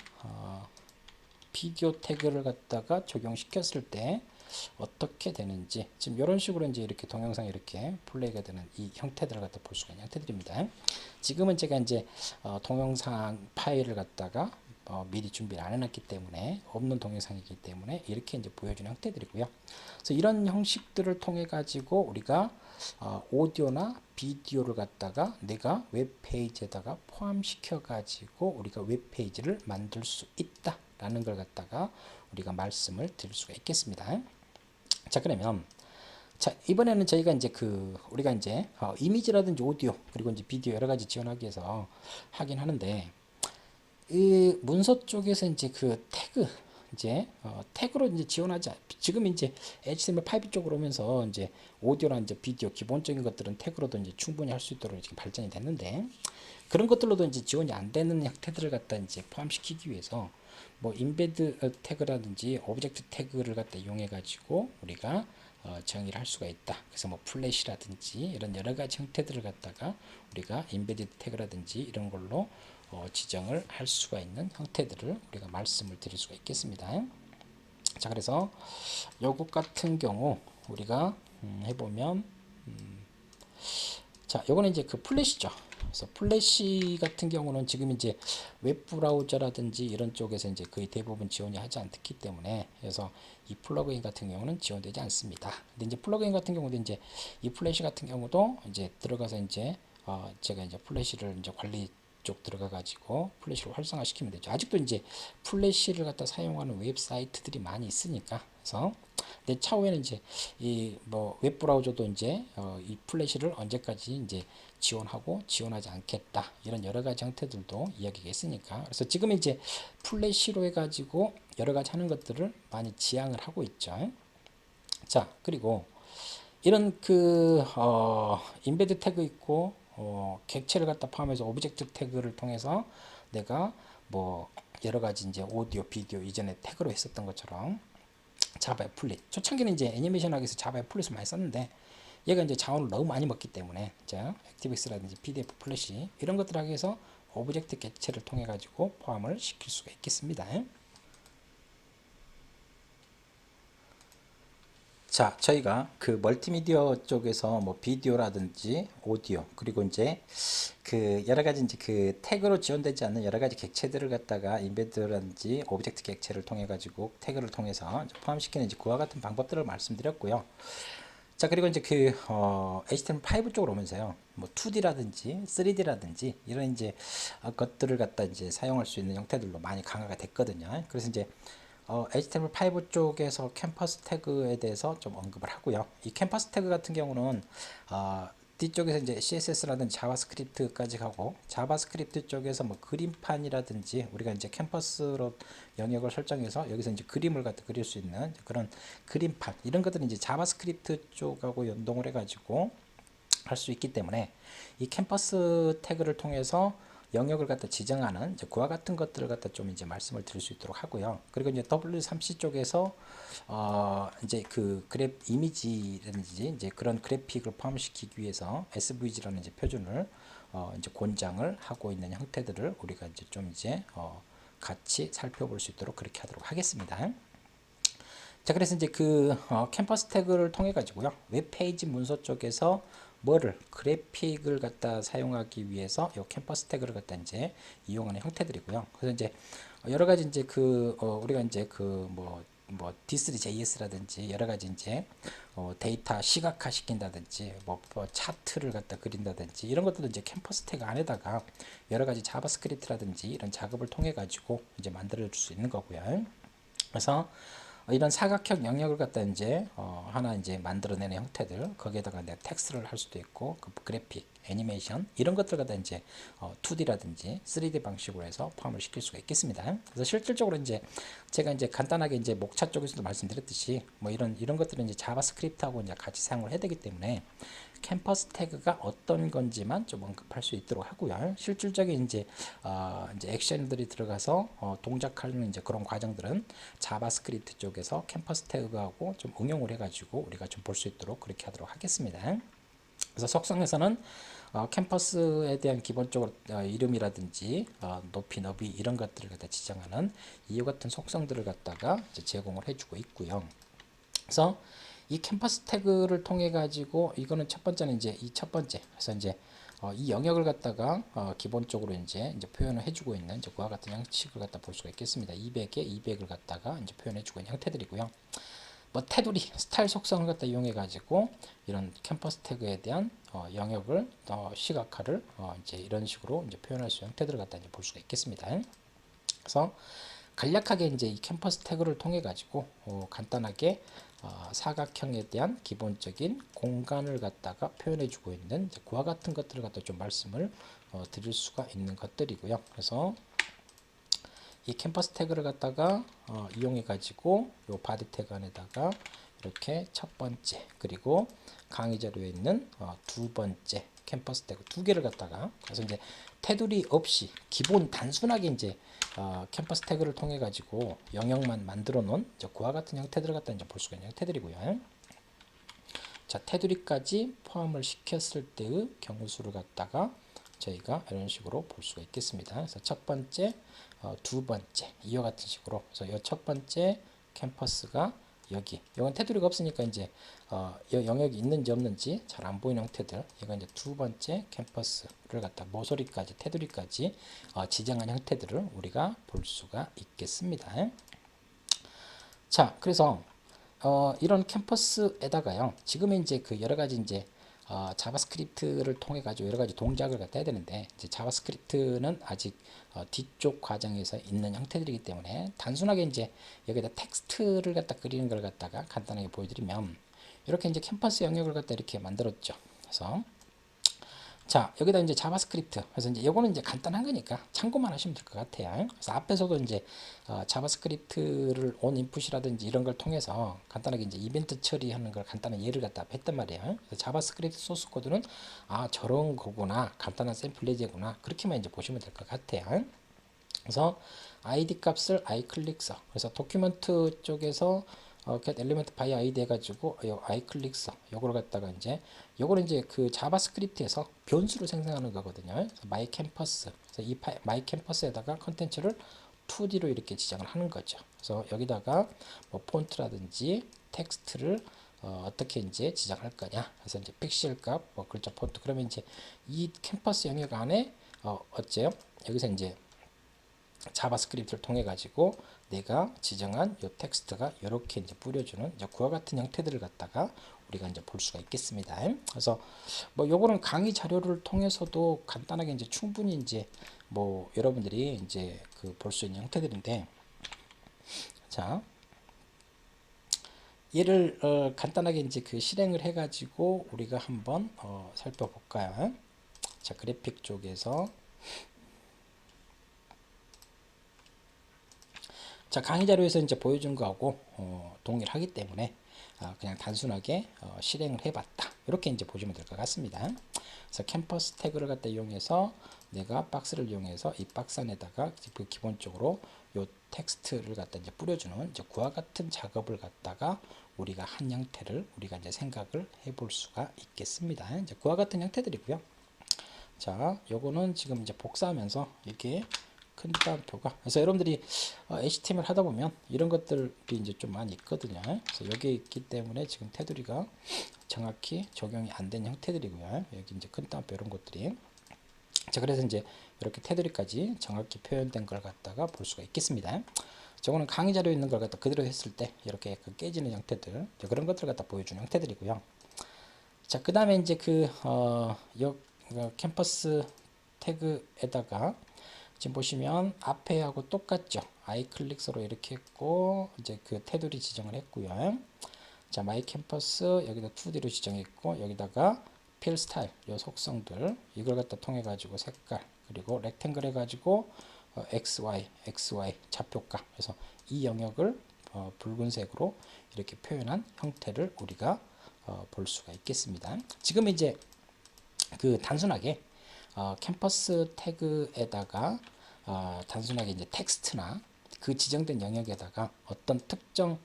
비디오 태그를 갖다가 적용시켰을 때 어떻게 되는지, 지금 이런 식으로 이제 이렇게 동영상이 이렇게 플레이가 되는 이 형태들을 갖다 볼 수가 있는 형태들입니다. 지금은 제가 이제 동영상 파일을 갖다가 미리 준비를 안 해놨기 때문에 없는 동영상이기 때문에 이렇게 이제 보여주는 형태들이고요. 그래서 이런 형식들을 통해 가지고 우리가 오디오나 비디오를 갖다가 내가 웹 페이지에다가 포함시켜 가지고 우리가 웹 페이지를 만들 수 있다라는 걸 갖다가 우리가 말씀을 드릴 수가 있겠습니다. 자, 그러면 자, 이번에는 저희가 이제 우리가 이제 이미지라든지 오디오 그리고 이제 비디오 여러 가지 지원하기 위해서 하긴 하는데, 이 문서 쪽에서 이제 그 태그 이제 태그로 이제 지원하지, 지금 이제 HTML5 쪽으로 오면서 이제 오디오나 이제 비디오 기본적인 것들은 태그로도 이제 충분히 할 수 있도록 지금 발전이 됐는데, 그런 것들로도 이제 지원이 안 되는 형태들을 갖다 이제 포함시키기 위해서 뭐 인베드 태그라든지 오브젝트 태그를 갖다 이용해 가지고 우리가 정의를 할 수가 있다. 그래서 뭐 플래시라든지 이런 여러 가지 형태들을 갖다가 우리가 인베드 태그라든지 이런 걸로 지정을 할 수가 있는 형태들을 우리가 말씀을 드릴 수가 있겠습니다. 자, 그래서 요것 같은 경우 우리가 해보면 자, 요거는 이제 그 플래시죠. 그래서 플래시 같은 경우는 지금 이제 웹 브라우저라든지 이런 쪽에서 이제 거의 대부분 지원이 하지 않기 때문에, 그래서 이 플러그인 같은 경우는 지원되지 않습니다. 근데 이제 플러그인 같은 경우도 이제 이 플래시 같은 경우도 이제 들어가서 이제 제가 이제 플래시를 이제 관리 쪽 들어가 가지고 플래시를 활성화 시키면 되죠. 아직도 이제 플래시를 갖다 사용하는 웹사이트들이 많이 있으니까. 그래서 근데 차후에는 이제 이 뭐 웹 브라우저도 이제 이 플래시를 언제까지 이제 지원하고 지원하지 않겠다, 이런 여러 가지 형태들도 이야기가 있으니까. 그래서 지금 이제 플래시로 해가지고 여러 가지 하는 것들을 많이 지향을 하고 있죠. 자, 그리고 이런 인베드 태그 있고 객체를 갖다 포함해서 오브젝트 태그를 통해서 내가 뭐 여러 가지 이제 오디오, 비디오 이전에 태그로 했었던 것처럼 자바 애플릿, 초창기는 이제 애니메이션 하기 위해서 자바 애플릿을 많이 썼는데 얘가 이제 자원을 너무 많이 먹기 때문에 자, 액티브엑스라든지 PDF 플래시 이런 것들 하기 위해서 오브젝트 객체를 통해 가지고 포함을 시킬 수가 있겠습니다. 자, 저희가 그 멀티미디어 쪽에서 뭐 비디오라든지 오디오 그리고 이제 그 여러 가지 이제 그 태그로 지원되지 않는 여러 가지 객체들을 갖다가 인베드라든지 오브젝트 객체를 통해 가지고 태그를 통해서 포함시키는 이제 그와 같은 방법들을 말씀드렸고요. 자, 그리고 이제 HTML5 쪽으로 오면서요, 뭐 2D라든지 3D라든지 이런 이제 것들을 갖다 이제 사용할 수 있는 형태들로 많이 강화가 됐거든요. 그래서 이제 HTML5 쪽에서 캠퍼스 태그에 대해서 좀 언급을 하고요. 이 캠퍼스 태그 같은 경우는 뒤쪽에서 이제 CSS라든지 자바스크립트까지 가고, 자바스크립트 쪽에서 뭐 그림판이라든지 우리가 이제 캠퍼스로 영역을 설정해서 여기서 이제 그림을 갖다 그릴 수 있는 그런 그림판, 이런 것들은 이제 자바스크립트 쪽하고 연동을 해가지고 할 수 있기 때문에 이 캠퍼스 태그를 통해서 영역을 갖다 지정하는 이제 그와 같은 것들을 갖다 좀 이제 말씀을 드릴 수 있도록 하고요. 그리고 이제 W3C 쪽에서 이제 그 이미지라든지 이제 그런 그래픽을 포함시키기 위해서 SVG라는 이제 표준을 이제 권장을 하고 있는 형태들을 우리가 이제 좀 이제 같이 살펴볼 수 있도록 그렇게 하도록 하겠습니다. 자, 그래서 이제 그 캠퍼스 태그를 통해 가지고요, 웹페이지 문서 쪽에서 뭐를 그래픽을 갖다 사용하기 위해서 이 캠퍼스 태그를 갖다 이제 이용하는 형태들이고요. 그래서 이제 여러 가지 이제 그 우리가 이제 그 뭐 D3JS라든지 여러 가지 이제 데이터 시각화 시킨다든지 뭐 차트를 갖다 그린다든지 이런 것들도 이제 캠퍼스 태그 안에다가 여러 가지 자바스크립트라든지 이런 작업을 통해 가지고 이제 만들어 줄 수 있는 거고요. 그래서 이런 사각형 영역을 갖다 이제 하나 이제 만들어내는 형태들, 거기에다가 내가 텍스트를 할 수도 있고 그 그래픽, 애니메이션 이런 것들 갖다 이제 2D라든지 3D 방식으로 해서 포함을 시킬 수가 있겠습니다. 그래서 실질적으로 이제 제가 이제 간단하게 이제 목차 쪽에서도 말씀드렸듯이 뭐 이런 것들은 이제 자바스크립트하고 이제 같이 사용을 해야 되기 때문에 캠퍼스 태그가 어떤 건지만 좀 언급할 수 있도록 하고요. 실질적인 이제 액션들이 들어가서 동작하는 이제 그런 과정들은 자바스크립트 쪽에서 캠퍼스 태그하고 좀 응용을 해가지고 우리가 좀 볼 수 있도록 그렇게 하도록 하겠습니다. 그래서 속성에서는 캠퍼스에 대한 기본적으로 이름이라든지 높이, 너비 이런 것들을 갖다 지정하는 이와 같은 속성들을 갖다가 이제 제공을 해주고 있고요. 그래서 이 캠퍼스 태그를 통해 가지고 이거는 첫 번째는 이제 이 첫 번째 그래서 이제 이 영역을 갖다가 기본적으로 이제 표현을 해주고 있는 이제 그와 같은 형식을 갖다 볼 수가 있겠습니다. 200에 200을 갖다가 이제 표현해주고 있는 형태들이고요. 뭐 테두리 스타일 속성을 갖다 이용해 가지고 이런 캠퍼스 태그에 대한 영역을 시각화를 이제 이런 식으로 이제 표현할 수 있는 형태들을 갖다 이제 볼 수가 있겠습니다. 그래서 간략하게 이제 이 캠퍼스 태그를 통해 가지고 간단하게 사각형에 대한 기본적인 공간을 갖다가 표현해 주고 있는 그와 같은 것들을 갖다 좀 말씀을 드릴 수가 있는 것들이고요. 그래서 이 캠퍼스 태그를 갖다가 이용해 가지고 요 바디 태그 안에다가 이렇게 첫 번째 그리고 강의 자료에 있는 두 번째 캠퍼스 태그 두 개를 갖다가 그래서 이제 테두리 없이 기본 단순하게 이제 캠퍼스 태그를 통해 가지고 영역만 만들어 놓은 그와 같은 형태들을 갖다 이제 볼 수가 있는 형태들이고요. 자, 테두리까지 포함을 시켰을 때의 경우수를 갖다가 저희가 이런 식으로 볼 수가 있겠습니다. 그래서 첫 번째, 두 번째 이와 같은 식으로 그래서 이 첫 번째 캠퍼스가 여기 이건 테두리가 없으니까 이제 영역이 있는지 없는지 잘 안 보이는 형태들 이건 이제 두 번째 캠퍼스를 갖다 모서리까지 테두리까지 지정한 형태들을 우리가 볼 수가 있겠습니다. 자, 그래서 이런 캠퍼스에다가요 지금 이제 그 여러 가지 이제 자바스크립트를 통해 가지고 여러 가지 동작을 갖다 해야 되는데 이제 자바스크립트는 아직 뒤쪽 과정에서 있는 형태들이기 때문에 단순하게 이제 여기다 텍스트를 갖다 그리는 걸 갖다가 간단하게 보여드리면 이렇게 이제 캠퍼스 영역을 갖다 이렇게 만들었죠. 그래서 자, 여기다 이제 자바스크립트. 그래서 이제 요거는 이제 간단한 거니까 참고만 하시면 될 것 같아요. 그래서 앞에서도 이제 자바스크립트를 온 인풋이라든지 이런 걸 통해서 간단하게 이제 이벤트 처리하는 걸 간단한 예를 갖다 했단 말이에요. 그래서 자바스크립트 소스 코드는 저런 거구나. 간단한 샘플 예제구나. 그렇게만 이제 보시면 될 것 같아요. 그래서 id 값을 iClick서. 그래서 도큐먼트 쪽에서 get element by id 해가지고 요 iClick서 요걸 갖다가 이제 요거는 이제 그 자바스크립트에서 변수를 생성하는 거거든요. 그래서 myCampus 그래서 이 myCampus에다가 컨텐츠를 2D로 이렇게 지정을 하는 거죠. 그래서 여기다가 뭐 폰트라든지 텍스트를 어떻게 이제 지정할 거냐. 그래서 이제 픽셀 값, 뭐 글자 폰트 그러면 이제 이 캠퍼스 영역 안에 어째요? 여기서 이제 자바스크립트를 통해 가지고 내가 지정한 요 텍스트가 이렇게 이제 뿌려주는 이제 그와 같은 형태들을 갖다가 우리가 이제 볼 수가 있겠습니다. 그래서 뭐 요거는 강의 자료를 통해서도 간단하게 이제 충분히 이제 뭐 여러분들이 이제 그 볼 수 있는 형태들인데 자 얘를 간단하게 이제 그 실행을 해 가지고 우리가 한번 살펴볼까요? 자 그래픽 쪽에서 자 강의 자료에서 이제 보여준 거하고 동일하기 때문에 그냥 단순하게 실행을 해봤다 이렇게 이제 보시면 될 것 같습니다. 그래서 캠퍼스 태그를 갖다 이용해서 내가 박스를 이용해서 이 박스 안에다가 그 기본적으로 요 텍스트를 갖다 이제 뿌려주는 이제 그와 같은 작업을 갖다가 우리가 한 형태를 우리가 이제 생각을 해볼 수가 있겠습니다. 이제 그와 같은 형태들이고요. 자, 요거는 지금 이제 복사하면서 이렇게 큰 따옴표가. 그래서 여러분들이 HTML 하다 보면 이런 것들이 이제 좀 많이 있거든요. 그래서 여기 있기 때문에 지금 테두리가 정확히 적용이 안 된 형태들이고요. 여기 이제 큰 따옴표 이런 것들이. 자, 그래서 이제 이렇게 테두리까지 정확히 표현된 걸 갖다가 볼 수가 있겠습니다. 저거는 강의 자료에 있는 걸 갖다 그대로 했을 때 이렇게 약간 깨지는 형태들, 그런 것들을 갖다 보여주는 형태들이고요. 자, 그 다음에 이제 캠퍼스 태그에다가 지금 보시면 앞에하고 똑같죠. 아이클릭서로 이렇게 했고, 이제 그 테두리 지정을 했고요. 자, 마이 캠퍼스 여기다 2D로 지정했고, 여기다가 필 스타일, 요 속성들 이걸 갖다 통해 가지고 색깔, 그리고 렉탱글 해 가지고 XY 좌표값. 그래서 이 영역을 붉은색으로 이렇게 표현한 형태를 우리가 볼 수가 있겠습니다. 지금 이제 그 단순하게 캠퍼스 태그에다가 단순하게 이제 텍스트나 그 지정된 영역에다가 어떤 특정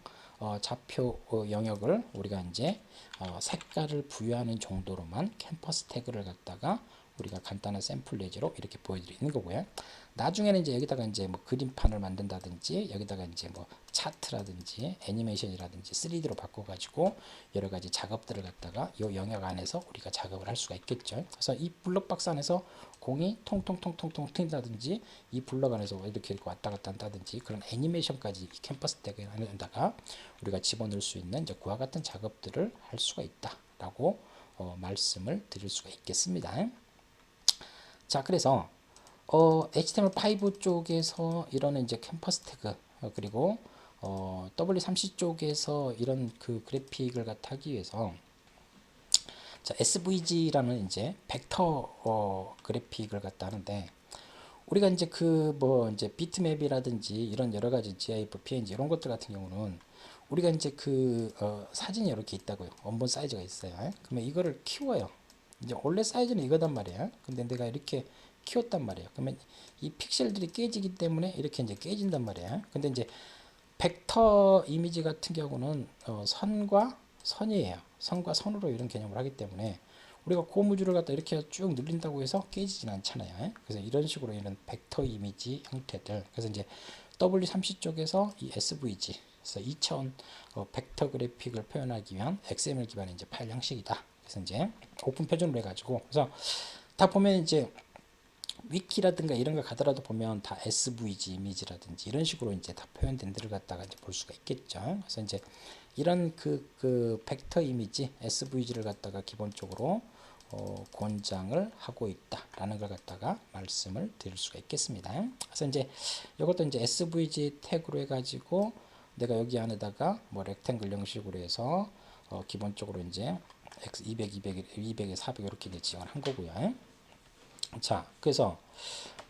좌표 영역을 우리가 이제 색깔을 부여하는 정도로만 캠퍼스 태그를 갖다가 우리가 간단한 샘플 예제로 이렇게 보여드리는 거고요. 나중에는 이제 여기다가 이제 뭐 그림판을 만든다든지 여기다가 이제 뭐 차트라든지 애니메이션이라든지 3D로 바꿔가지고 여러 가지 작업들을 갖다가 이 영역 안에서 우리가 작업을 할 수가 있겠죠. 그래서 이 블럭박스 안에서 공이 통통통통통 튄다든지 이 블럭 안에서 이렇게 왔다 갔다 한다든지 그런 애니메이션까지 이 캠퍼스 태그 안에다가 우리가 집어넣을 수 있는 이제 그와 같은 작업들을 할 수가 있다라고 말씀을 드릴 수가 있겠습니다. 자, 그래서 HTML5 쪽에서 이런 이제 캠퍼스 태그 그리고 W3C 쪽에서 이런 그 그래픽을 갖다 하기 위해서 자, SVG라는 이제 벡터 그래픽을 갖다 하는데 우리가 이제 그 뭐 이제 비트맵이라든지 이런 여러 가지 GIF, PNG 이런 것들 같은 경우는 우리가 이제 그 사진이 이렇게 있다고요. 원본 사이즈가 있어요. 그러면 이거를 키워요. 이제 원래 사이즈는 이거단 말이야. 근데 내가 이렇게 키웠단 말이에요. 그러면 이 픽셀들이 깨지기 때문에 이렇게 이제 깨진단 말이야. 근데 이제 벡터 이미지 같은 경우는 선과 선이에요. 선과 선으로 이런 개념을 하기 때문에 우리가 고무줄을 갖다 이렇게 쭉 늘린다고 해서 깨지진 않잖아요. 그래서 이런 식으로 이런 벡터 이미지 형태들. 그래서 이제 W3C 쪽에서 이 SVG, 그래서 2차원 벡터 그래픽을 표현하기 위한 XML 기반의 이제 파일 형식이다. 그래서 이제 오픈 표준으로 해가지고 그래서 다 보면 이제 위키라든가 이런 거 가더라도 보면 다 SVG 이미지라든지 이런 식으로 이제 다 표현된 데를 갖다가 이제 볼 수가 있겠죠. 그래서 이제 이런 그 벡터 이미지 SVG를 갖다가 기본적으로 권장을 하고 있다라는 걸 갖다가 말씀을 드릴 수가 있겠습니다. 그래서 이제 이것도 이제 SVG 태그로 해가지고 내가 여기 안에다가 뭐 렉탱글 형식으로 해서 기본적으로 이제 X 200, 200에 400 이렇게 이제 지정을 한 거고요. 자, 그래서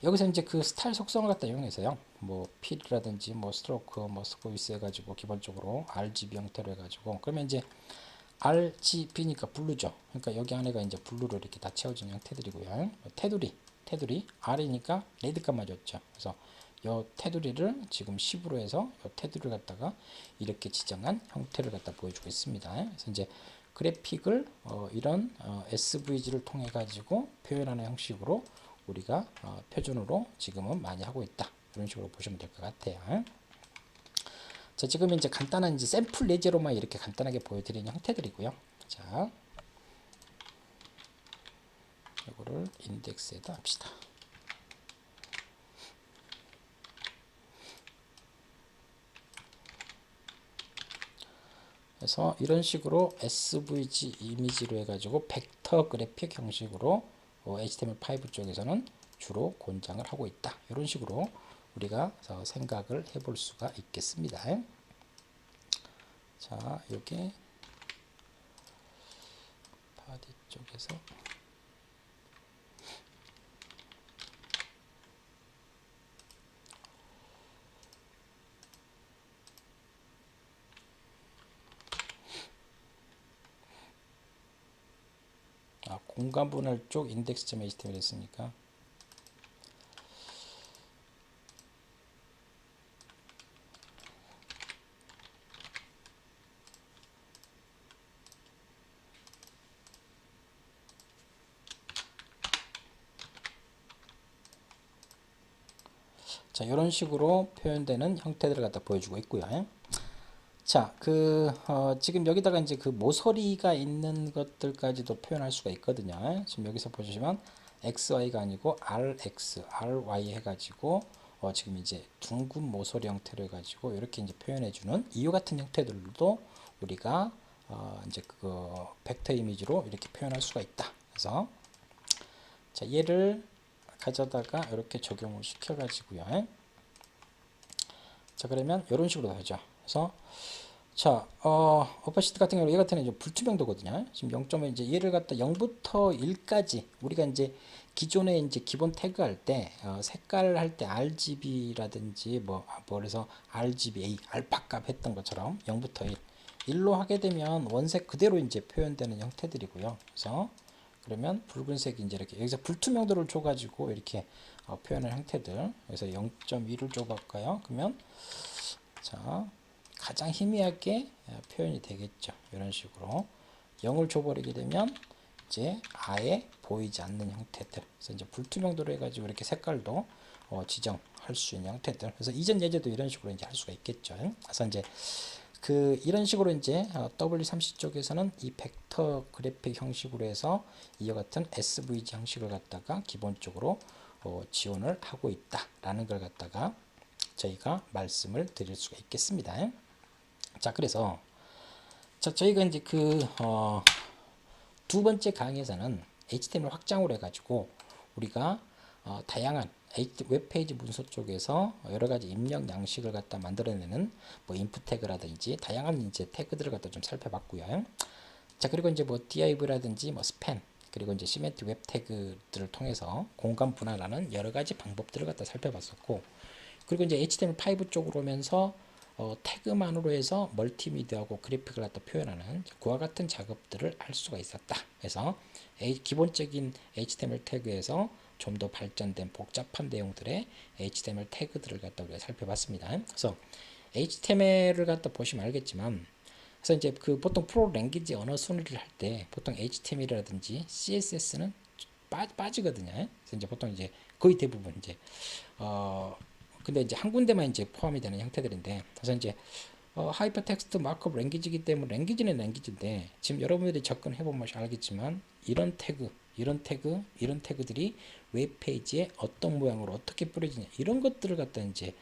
여기서 이제 그 스타일 속성을 갖다 이용해서요. 뭐 필이라든지 뭐 스트로크, 뭐 스코이스 해가지고 기본적으로 RGB 형태로 해가지고 그러면 이제 RGB니까 블루죠. 그러니까 여기 안에가 이제 블루로 이렇게 다 채워진 형태들이고요. 테두리 R이니까 레드값 맞았죠. 그래서 요 테두리를 지금 10으로 해서 요 테두리를 갖다가 이렇게 지정한 형태를 갖다 보여주고 있습니다. 그래서 이제 그래픽을 이런 SVG를 통해 가지고 표현하는 형식으로 우리가 표준으로 지금은 많이 하고 있다. 이런 식으로 보시면 될 것 같아요. 자, 지금 이제 간단한 이제 샘플 예제로만 이렇게 간단하게 보여드리는 형태들이고요. 자, 이거를 인덱스에다 합시다. 그래서 이런 식으로 SVG 이미지로 해가지고 벡터 그래픽 형식으로 HTML5 쪽에서는 주로 권장을 하고 있다. 이런 식으로 우리가 생각을 해볼 수가 있겠습니다. 자, 여기 바디 쪽에서 공간 분할 쪽 index.html 했으니까 자, 이런 식으로 표현되는 형태들을 갖다 보여주고 있고요. 자, 지금 여기다가 이제 그 모서리가 있는 것들까지도 표현할 수가 있거든요. 지금 여기서 보시면 XY가 아니고 RX, RY 해가지고 지금 이제 둥근 모서리 형태로 해가지고 이렇게 이제 표현해주는 이유 같은 형태들도 우리가 이제 그 벡터 이미지로 이렇게 표현할 수가 있다. 그래서 자, 얘를 가져다가 이렇게 적용을 시켜가지고요. 자, 그러면 이런 식으로 하죠. 그래서 자, 오퍼시티 같은 경우 얘 같은 경우는 불투명도거든요. 지금 0.1 이제 얘를 갖다 0부터 1까지 우리가 이제 기존에 이제 기본 태그 할 때 색깔 할 때 RGB라든지 그래서 RGBA 알파 값 했던 것처럼 0부터 1로 하게 되면 원색 그대로 이제 표현되는 형태들이고요. 그래서 그러면 붉은색이 이제 이렇게 여기서 불투명도를 줘가지고 이렇게 표현한 형태들. 그래서 0.1을 줘볼까요? 그러면 자, 가장 희미하게 표현이 되겠죠. 이런 식으로 0을 줘버리게 되면 이제 아예 보이지 않는 형태들. 그래서 이제 불투명도로 해가지고 이렇게 색깔도 지정할 수 있는 형태들. 그래서 이전 예제도 이런 식으로 이제 할 수가 있겠죠. 그래서 이제 이런 식으로 이제 W3C 쪽에서는 이 벡터 그래픽 형식으로 해서 이와 같은 SVG 형식을 갖다가 기본적으로 지원을 하고 있다라는 걸 갖다가 저희가 말씀을 드릴 수가 있겠습니다. 자, 그래서 저희가 이제 두 번째 강의에서는 HTML 확장을 해가지고 우리가 다양한 웹페이지 문서 쪽에서 여러 가지 입력 양식을 갖다 만들어내는 인풋 태그라든지 다양한 이제 태그들을 갖다 좀 살펴봤고요. 자, 그리고 이제 div라든지 스팬 그리고 이제 시멘틱 웹 태그들을 통해서 공간 분할하는 여러 가지 방법들을 갖다 살펴봤었고, 그리고 이제 HTML5 쪽으로 오면서 태그만으로 해서 멀티미디어하고 그래픽을 갖다 표현하는 그와 같은 작업들을 할 수가 있었다. 그래서 기본적인 HTML 태그에서 좀 더 발전된 복잡한 내용들의 HTML 태그들을 갖다 우리가 살펴봤습니다. 그래서 HTML을 갖다 보시면 알겠지만, 그래서 이제 보통 프로랭귀지 언어 순위를 할 때 보통 HTML이라든지 CSS는 빠지거든요. 그래서 이제 보통 이제 거의 대부분 이제 근데 이제 한 군데만 이제 포함이 되는 형태들인데, 그래서 이제 하이퍼텍스트 마크업 랭귀지이기 때문에 랭귀지는 랭귀지인데, 지금 여러분들이 접근해 보면 알겠지만 이런 태그들이 웹페이지에 어떤 모양으로 어떻게 뿌려지냐 이런 것들을 갖다 이제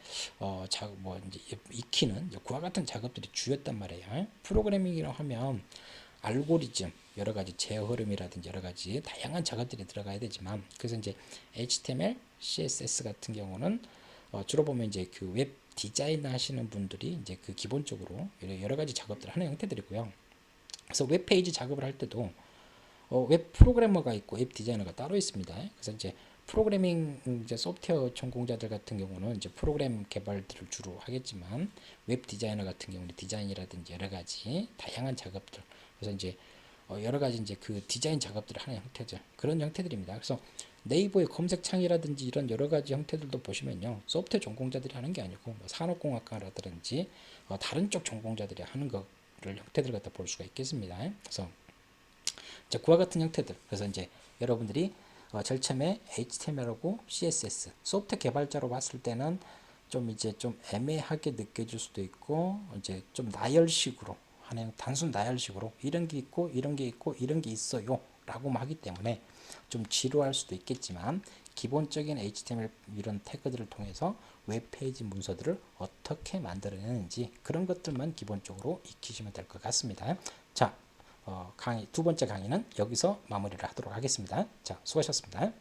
이제 익히는 그와 같은 작업들이 주였단 말이에요. 프로그래밍이라고 하면 알고리즘 여러 가지 제어 흐름이라든지 여러 가지 다양한 작업들이 들어가야 되지만, 그래서 이제 HTML, CSS 같은 경우는 주로 보면 이제 웹 디자인 하시는 분들이 이제 기본적으로 여러 가지 작업들을 하는 형태들이고요. 그래서 웹 페이지 작업을 할 때도 웹 프로그래머가 있고 웹 디자이너가 따로 있습니다. 그래서 이제 프로그래밍 이제 소프트웨어 전공자들 같은 경우는 이제 프로그램 개발들을 주로 하겠지만, 웹 디자이너 같은 경우는 디자인이라든지 여러 가지 다양한 작업들, 그래서 이제 여러 가지 이제 디자인 작업들을 하는 형태죠. 그런 형태들입니다. 그래서 네이버의 검색창이라든지 이런 여러 가지 형태들도 보시면요, 소프트웨어 전공자들이 하는 게 아니고 산업공학과라든지 다른 쪽 전공자들이 하는 거를 형태들을 갖다 볼 수가 있겠습니다. 그래서 그와 같은 형태들. 그래서 이제 여러분들이 제일 처음에 HTML하고 CSS 소프트웨어 개발자로 봤을 때는 좀 애매하게 느껴질 수도 있고, 이제 좀 나열식으로 하는 단순 나열식으로 이런 게 있고 이런 게 있고 이런 게 있어요 라고 하기 때문에 좀 지루할 수도 있겠지만, 기본적인 HTML 이런 태그들을 통해서 웹페이지 문서들을 어떻게 만들어내는지 그런 것들만 기본적으로 익히시면 될 것 같습니다. 자, 두 번째 강의는 여기서 마무리를 하도록 하겠습니다. 자, 수고하셨습니다.